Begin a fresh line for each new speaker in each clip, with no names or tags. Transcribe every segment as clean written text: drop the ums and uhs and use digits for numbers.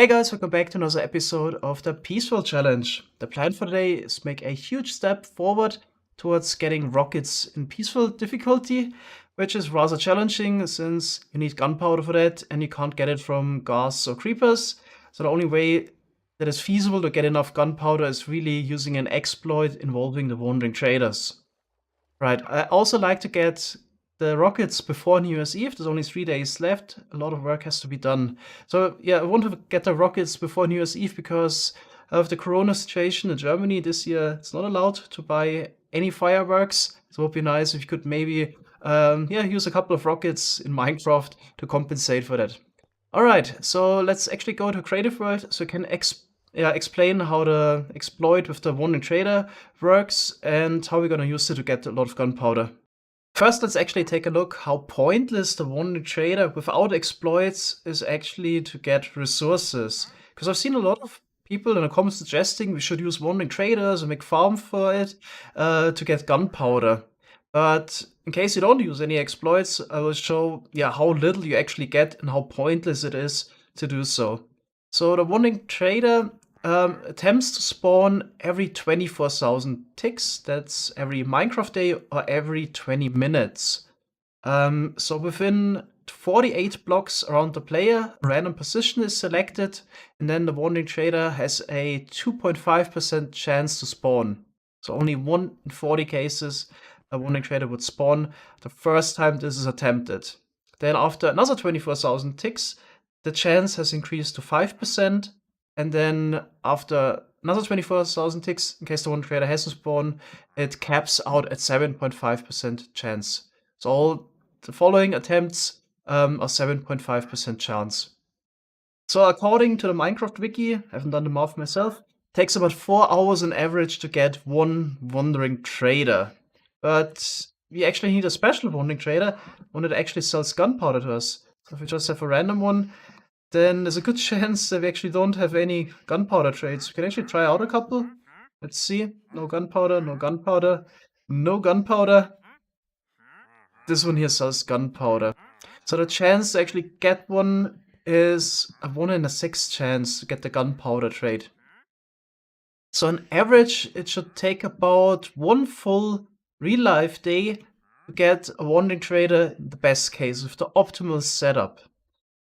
Hey guys, welcome back to another episode of the Peaceful Challenge. The plan for today is make a huge step forward towards getting rockets in peaceful difficulty, which is rather challenging since you need gunpowder for that and you can't get it from ghasts or creepers. So the only way that is feasible to get enough gunpowder is really using an exploit involving the wandering traders. Right, I also like to get the rockets before New Year's Eve. There's only 3 days left. A lot of work has to be done. So yeah, I want to get the rockets before New Year's Eve because of the corona situation in Germany this year. It's not allowed to buy any fireworks. So it would be nice if you could maybe use a couple of rockets in Minecraft to compensate for that. All right, so let's actually go to Creative World so I can explain how the exploit with the wandering trader works and how we're gonna use it to get a lot of gunpowder. First, let's actually take a look how pointless the wandering trader without exploits is actually to get resources. Because I've seen a lot of people in the comments suggesting we should use wandering traders and make farm for it to get gunpowder. But in case you don't use any exploits, I will show how little you actually get and how pointless it is to do so. So the wandering trader attempts to spawn every 24,000 ticks. That's every Minecraft day or every 20 minutes. So within 48 blocks around the player, a random position is selected, and then the wandering trader has a 2.5% chance to spawn. So only 1 in 40 cases a wandering trader would spawn the first time this is attempted. Then after another 24,000 ticks, the chance has increased to 5%. And then after another 24,000 ticks, in case the wandering trader hasn't spawned, it caps out at 7.5% chance. So all the following attempts are 7.5% chance. So according to the Minecraft wiki, I haven't done the math myself, it takes about 4 hours on average to get one wandering trader. But we actually need a special wandering trader, one that actually sells gunpowder to us. So if we just have a random one, then there's a good chance that we actually don't have any gunpowder trades. We can actually try out a couple. Let's see. No gunpowder, no gunpowder, no gunpowder. This one here sells gunpowder. So the chance to actually get one is a 1 in a 6 chance to get the gunpowder trade. So on average, it should take about 1 full real-life day to get a wandering trader in the best case with the optimal setup.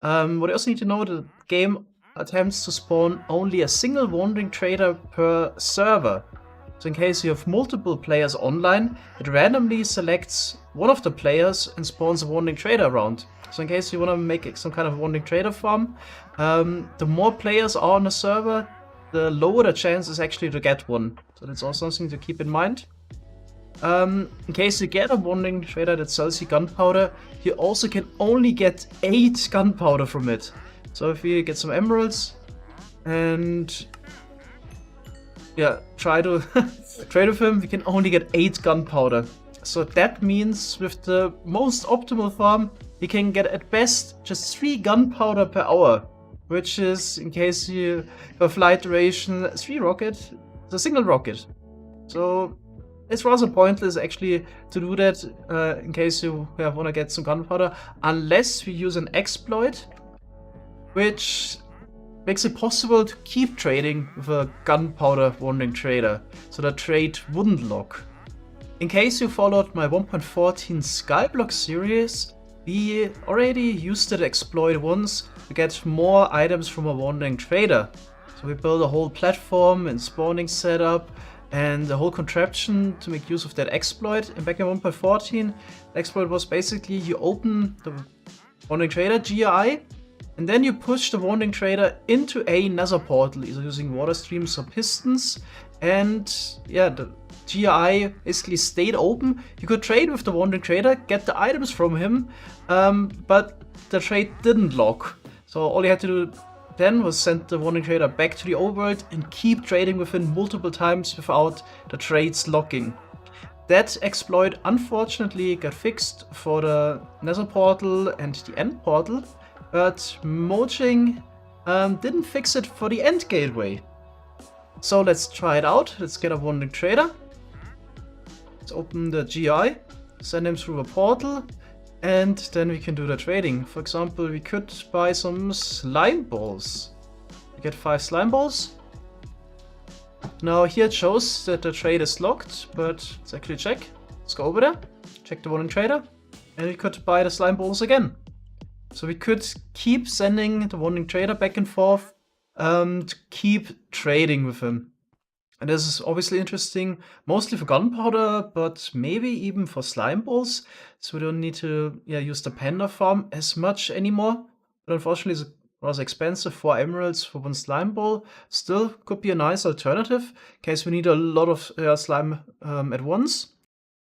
What you also need to know, the game attempts to spawn only a single wandering trader per server. So in case you have multiple players online, it randomly selects one of the players and spawns a wandering trader around. So in case you want to make some kind of wandering trader farm, the more players are on the server, the lower the chance is actually to get one. So that's also something to keep in mind. In case you get a wandering trader that sells you gunpowder, you also can only get 8 gunpowder from it. So if you get some emeralds and try to trade with him, we can only get 8 gunpowder. So that means with the most optimal farm, you can get at best just 3 gunpowder per hour, which is, in case you have flight duration, 3 rocket, it's a single rocket. So it's rather pointless actually to do that in case you want to get some gunpowder, unless we use an exploit, which makes it possible to keep trading with a gunpowder wandering trader, so the trade wouldn't lock. In case you followed my 1.14 Skyblock series, we already used that exploit once to get more items from a wandering trader. So we built a whole platform and spawning setup and the whole contraption to make use of that exploit. And back in 1.14, the exploit was basically you open the wandering trader GI, and then you push the wandering trader into a nether portal, either using water streams or pistons. And the GI basically stayed open. You could trade with the wandering trader, get the items from him, but the trade didn't lock. So all you had to do then was send the wandering trader back to the overworld and keep trading with him multiple times without the trades locking. That exploit unfortunately got fixed for the nether portal and the end portal, but Mojang didn't fix it for the end gateway. So let's try it out. Let's get a wandering trader. Let's open the GI, send him through a portal, and then we can do the trading. For example, we could buy some slime balls. We get 5 slime balls. Now here it shows that the trade is locked, but let's actually check. Let's go over there, check the warning trader, and we could buy the slime balls again. So we could keep sending the warning trader back and forth to keep trading with him. And this is obviously interesting, mostly for gunpowder, but maybe even for slime balls. So we don't need to use the panda farm as much anymore. But unfortunately, it's rather expensive. 4 emeralds for 1 slime ball. Still could be a nice alternative in case we need a lot of slime at once.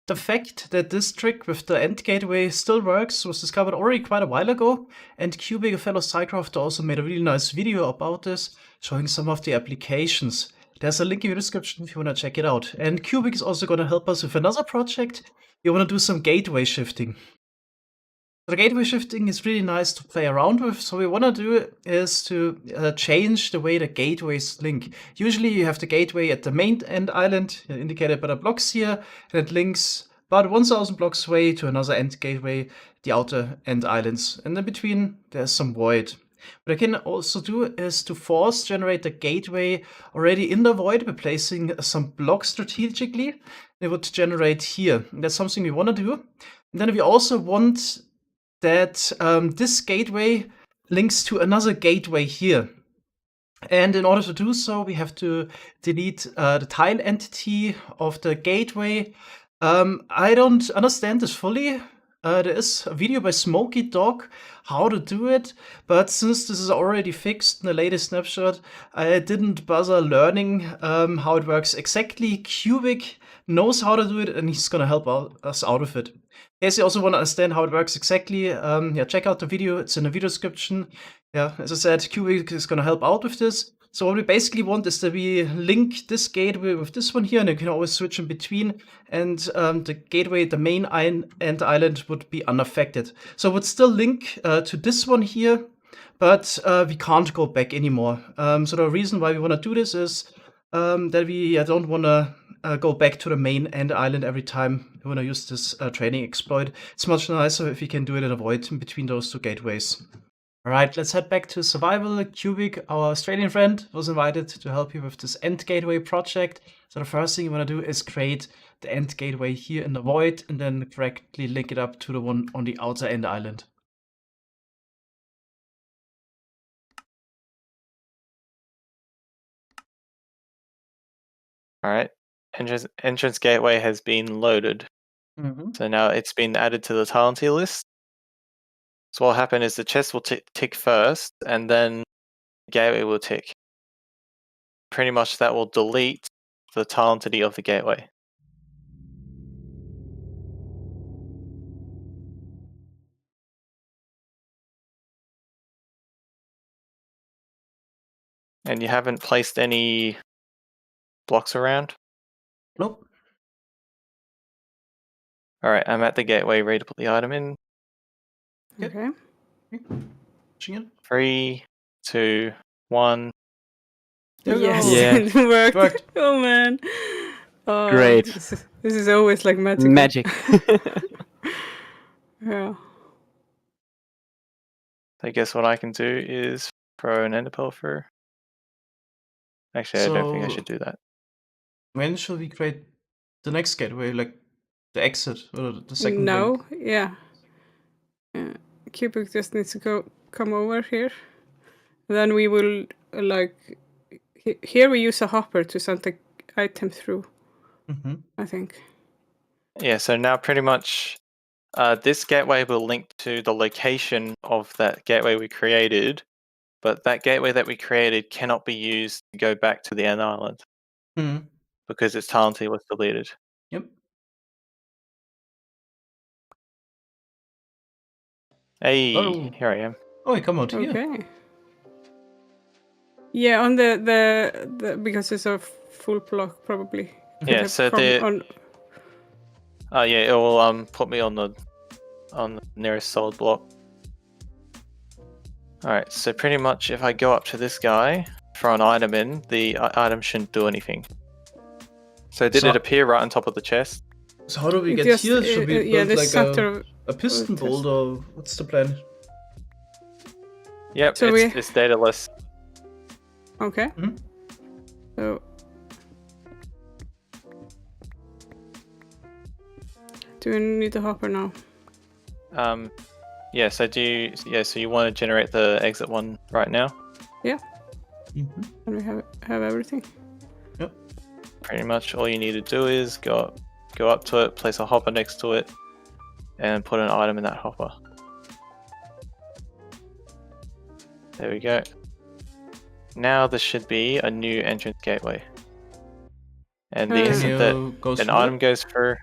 The fact that this trick with the end gateway still works was discovered already quite a while ago, and Cubic, a fellow SciCrafter, also made a really nice video about this, showing some of the applications. There's a link in the description if you want to check it out. And Cubic is also going to help us with another project. We want to do some gateway shifting. The gateway shifting is really nice to play around with. So what we want to do is to change the way the gateways link. Usually you have the gateway at the main end island, indicated by the blocks here, and it links about 1000 blocks away to another end gateway, the outer end islands. And in between there's some void. What I can also do is to force generate the gateway already in the void by placing some blocks strategically. It would generate here. That's something we want to do. And then we also want that this gateway links to another gateway here. And in order to do so, we have to delete the tile entity of the gateway. I don't understand this fully. There is a video by Smokey Dog how to do it, but since this is already fixed in the latest snapshot, I didn't bother learning how it works exactly. Cubic knows how to do it, and he's gonna help us out with it. In case you also want to understand how it works exactly, check out the video. It's in the video description. Yeah, as I said, Cubic is gonna help out with this. So what we basically want is that we link this gateway with this one here, and you can always switch in between, and the gateway, the main end island, would be unaffected. So it would still link to this one here, but we can't go back anymore. So the reason why we want to do this is that we don't want to go back to the main end island every time we want to use this training exploit. It's much nicer if we can do it in a void in between those 2 gateways. Alright, let's head back to survival. Cubic, our Australian friend, was invited to help you with this end gateway project. So the first thing you want to do is create the end gateway here in the void and then correctly link it up to the one on the outer end island.
Alright, entrance gateway has been loaded. So now it's been added to the tile tier list. So what will happen is the chest will tick first, and then the gateway will tick. Pretty much that will delete the tile entity of the gateway. And you haven't placed any blocks around?
Nope.
Alright, I'm at the gateway, ready to put the item in.
Okay.
3, 2, 1.
Yes,
Yeah.
it worked.
Worked.
Oh man. Oh,
Great.
This is always like magic.
Magic.
Yeah.
I guess what I can do is throw an ender pearl through. Actually, I don't think I
So-
should do that.
When should we create the next gateway, like the exit or the second
No,
link?
yeah. Cubic just needs to come over here. Then we will here we use a hopper to send the item through, I think.
Yeah, so now pretty much this gateway will link to the location of that gateway we created, but that gateway that we created cannot be used to go back to the end island because its tile entity was deleted.
Yep.
Hey,
Oh.
here I am.
Oh, you come out here.
Okay. Yeah, on the because it's a full block probably.
Yeah, so yeah, it will put me on the nearest solid block. Alright, so pretty much if I go up to this guy, throw an item in, the item shouldn't do anything. So did it appear right on top of the chest?
So how do we get
Just,
here? Should we
yeah,
build
this
like
center
a piston
test.
bolt, or what's the plan?
Yep,
So
it's dataless.
Okay.
Mhm.
So do we need the hopper now?
Yeah. So so you want to generate the exit one right now?
Mhm.
And we have everything.
Yep.
Pretty much all you need to do is go up to it, place a hopper next to it, and put an item in that hopper. There we go. Now there should be a new entrance gateway. And the
Can
instant that
you go
an
through
item
it?
goes through,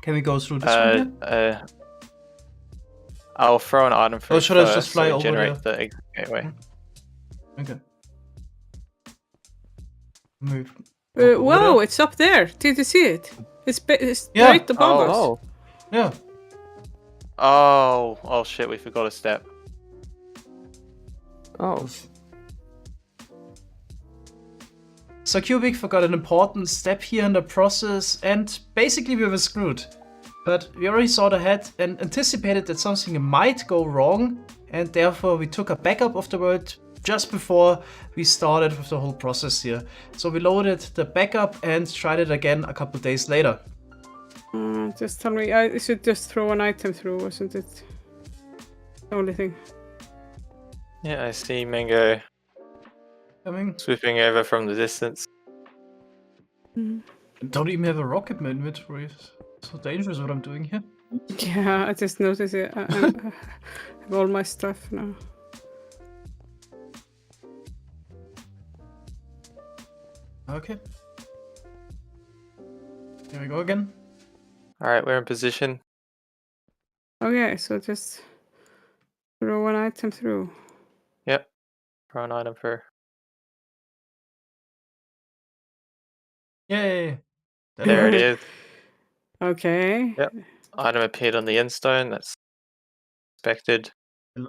Can we go through this one here?
I'll throw an item through
Or should I
first,
just fly
so we
over
generate
there?
the exit gateway.
Okay. Move. over
Whoa,
there.
it's up there. Did you see it? It's
Yeah.
right above us.
Oh,
Yeah.
oh shit! We forgot a step.
Oh,
So Cubic forgot an important step here in the process, and basically we were screwed. But we already thought ahead and anticipated that something might go wrong, and therefore we took a backup of the world just before we started with the whole process here. So we loaded the backup and tried it again a couple days later.
Just tell me, I should just throw an item through, wasn't it? The only thing.
Yeah, I see Mango
Coming.
swooping over from the distance.
Don't even have a rocket in my inventory. It's so dangerous what I'm doing here.
Yeah, I just noticed it. I have all my stuff now.
Okay. Here we go again.
Alright, we're in position.
Okay, so just throw an item through.
Yep. Throw an item through.
Yay!
There it is.
Okay.
Yep. Item appeared on the endstone. That's expected.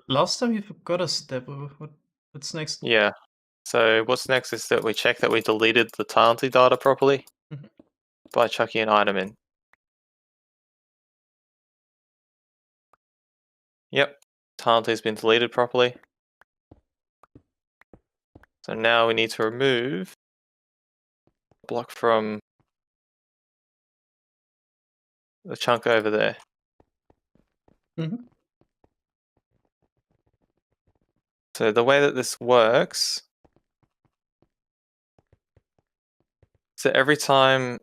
Last time you forgot a step. What's next?
Yeah. So what's next is that we check that we deleted the talented data properly
Mhm.
by chucking an item in. Yep. Talented has been deleted properly. So now we need to remove a block from the chunk over there.
Mhm.
So the way that this works, so every time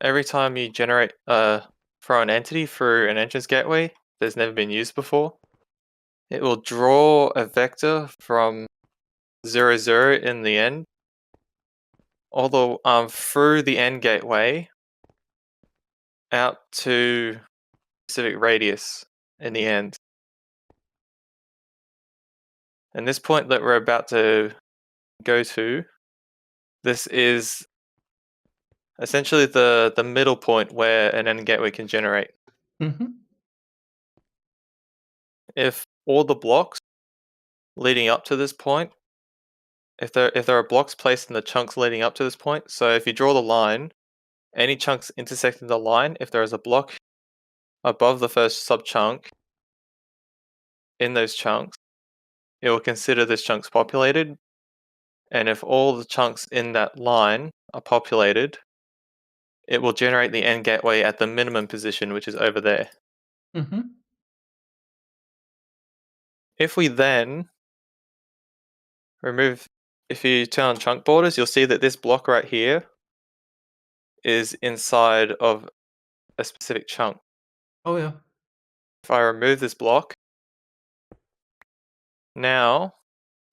you generate throw an entity through an entrance gateway that's never been used before, it will draw a vector from 0, 0 in the end, although through the end gateway out to specific radius in the end. And this point that we're about to go to, this is essentially the middle point where an end gateway can generate.
Mhm.
If all the blocks leading up to this point, if there are blocks placed in the chunks leading up to this point, so if you draw the line, any chunks intersecting the line, if there is a block above the first sub-chunk in those chunks, it will consider this chunk's populated, and if all the chunks in that line are populated, it will generate the end gateway at the minimum position, which is over there.
Mhm.
If we then remove, if you turn on chunk borders, you'll see that this block right here is inside of a specific chunk.
Oh yeah.
If I remove this block, now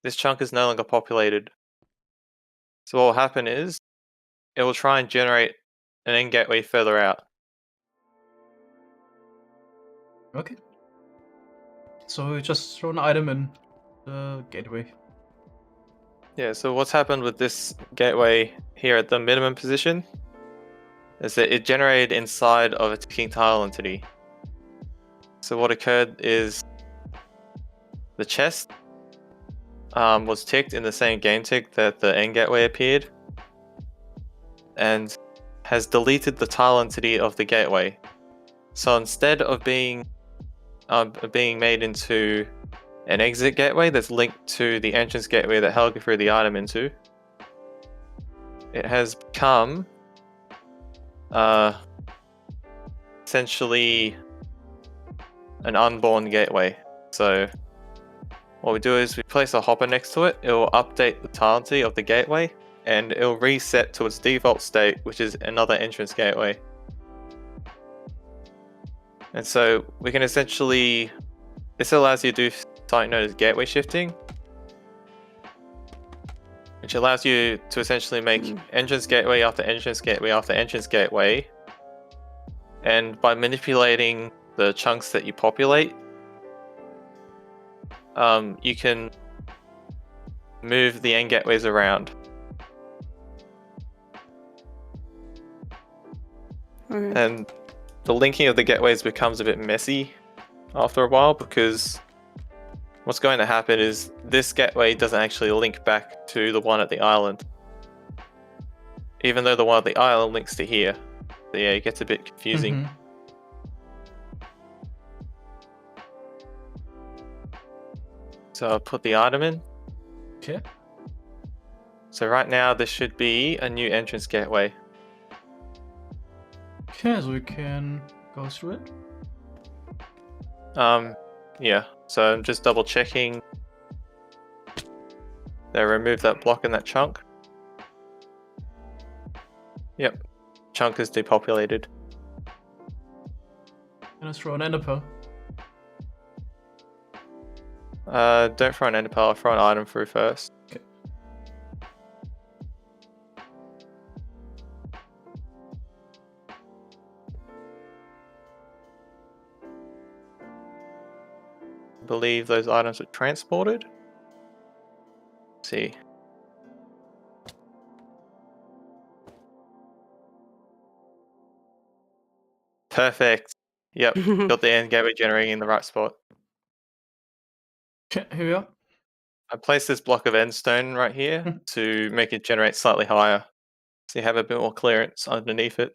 this chunk is no longer populated. So what will happen is it will try and generate an end gateway further out.
Okay. So we just throw an item in the gateway.
Yeah, so what's happened with this gateway here at the minimum position is that it generated inside of a ticking tile entity. So what occurred is the chest was ticked in the same game tick that the end gateway appeared, and has deleted the tile entity of the gateway. So instead of being made into an exit gateway that's linked to the entrance gateway that Helga threw the item into, it has become essentially an unborn gateway. So what we do is we place a hopper next to it. It will update the tilency of the gateway, and it will reset to its default state, which is another entrance gateway. And so we can essentially, this allows you to do something known as gateway shifting, which allows you to essentially make entrance gateway after entrance gateway after entrance gateway. And by manipulating the chunks that you populate, you can move the end gateways around.
Okay.
And the linking of the gateways becomes a bit messy after a while, because what's going to happen is this gateway doesn't actually link back to the one at the island, even though the one at the island links to here. So yeah, it gets a bit confusing. So I'll put the item in.
Okay.
So right now this should be a new entrance gateway.
Okay, so we can go through it.
Yeah, so I'm just double checking. They removed that block in that chunk. Yep, chunk is depopulated.
And let's throw an ender pearl.
Don't throw an ender pearl, throw an item through first.
Okay.
I believe those items are transported. Let's see. Perfect. Yep, got the end gateway generating in the right spot.
Okay, here we are.
I placed this block of endstone right here to make it generate slightly higher, so you have a bit more clearance underneath it.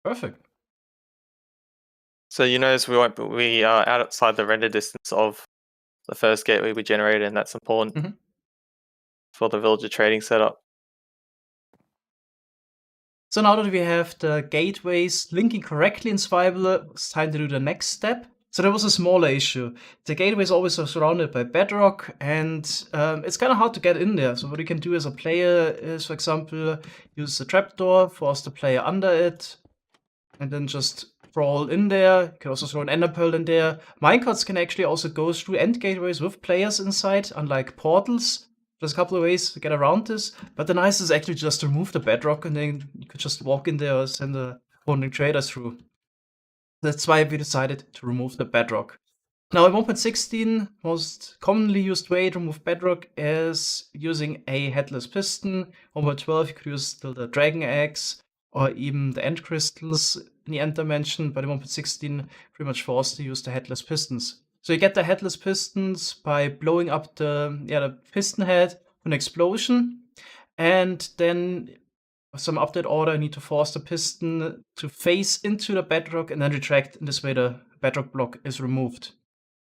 Perfect.
So you notice we are outside the render distance of the first gateway we generated, and that's important for the villager trading setup.
So now that we have the gateways linking correctly in survival, it's time to do the next step. So there was a smaller issue. The gateway is always surrounded by bedrock, and it's kind of hard to get in there. So what you can do as a player is, for example, use the trapdoor, force the player under it, and then just crawl in there. You can also throw an ender pearl in there. Minecarts can actually also go through end gateways with players inside, unlike portals. There's a couple of ways to get around this, but the nice is actually just to remove the bedrock, and then you could just walk in there or send a wandering trader through. That's why we decided to remove the bedrock. Now in 1.16, most commonly used way to remove bedrock is using a headless piston. 1.12, you could use still the dragon eggs or even the end crystals in the end dimension, but in 1.16, pretty much forced to use the headless pistons. So you get the headless pistons by blowing up the piston head with an explosion, and then some update order, I need to force the piston to face into the bedrock and then retract. In this way, the bedrock block is removed.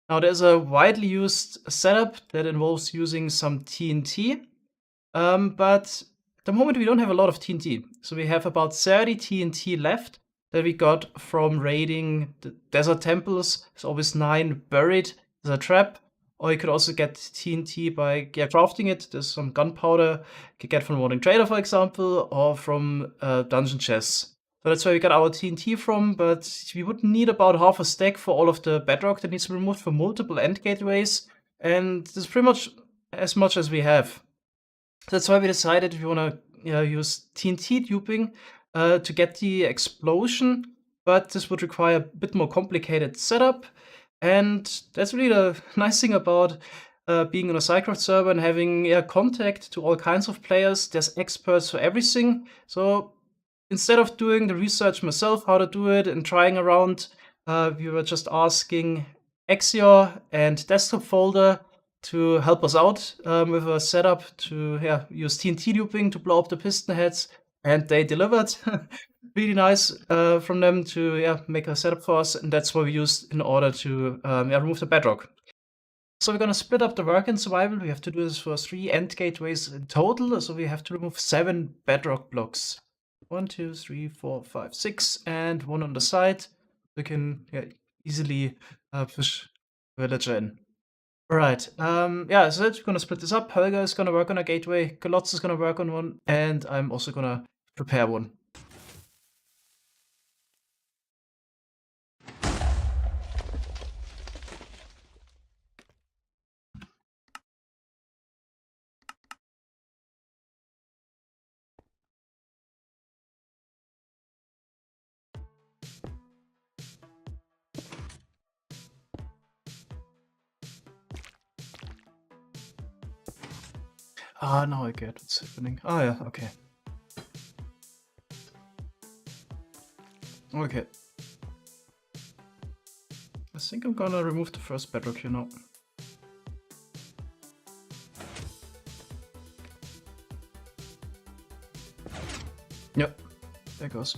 Now, there's a widely used setup that involves using some TNT, but at the moment we don't have a lot of TNT. So we have about 30 TNT left that we got from raiding the desert temples. There's always 9 buried as a trap. Or you could also get TNT by crafting it. There's some gunpowder you could get from Wandering Trader, for example, or from dungeon chests. So that's where we got our TNT from, but we would need about half a stack for all of the bedrock that needs to be removed for multiple end gateways. And this is pretty much as we have. So that's why we decided we want to use TNT duping to get the explosion, but this would require a bit more complicated setup. And that's really the nice thing about being on a SciCraft server and having contact to all kinds of players. There's experts for everything. So instead of doing the research myself, how to do it and trying around, we were just asking Xyor and DesktopFolder to help us out with a setup to use TNT duping to blow up the piston heads. And they delivered. Really nice from them to make a setup for us, and that's what we used in order to remove the bedrock. So we're gonna split up the work in survival. We have to do this for 3 end gateways in total. So we have to remove 7 bedrock blocks. 1, 2, 3, 4, 5, 6, and 1 on the side. We can easily push villager in. Alright, yeah, so we're gonna split this up. Helga is gonna work on a gateway, Galotz is gonna work on one, and I'm also gonna prepare one. Ah, now I get what's happening. Oh yeah, okay. Okay. I think I'm gonna remove the first bedrock here now. Yep, there goes.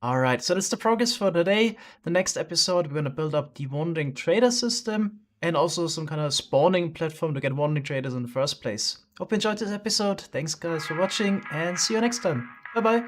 Alright, so that's the progress for today. The next episode, we're gonna build up the wandering trader system and also some kind of spawning platform to get wandering traders in the first place. Hope you enjoyed this episode. Thanks guys for watching and see you next time. Bye bye.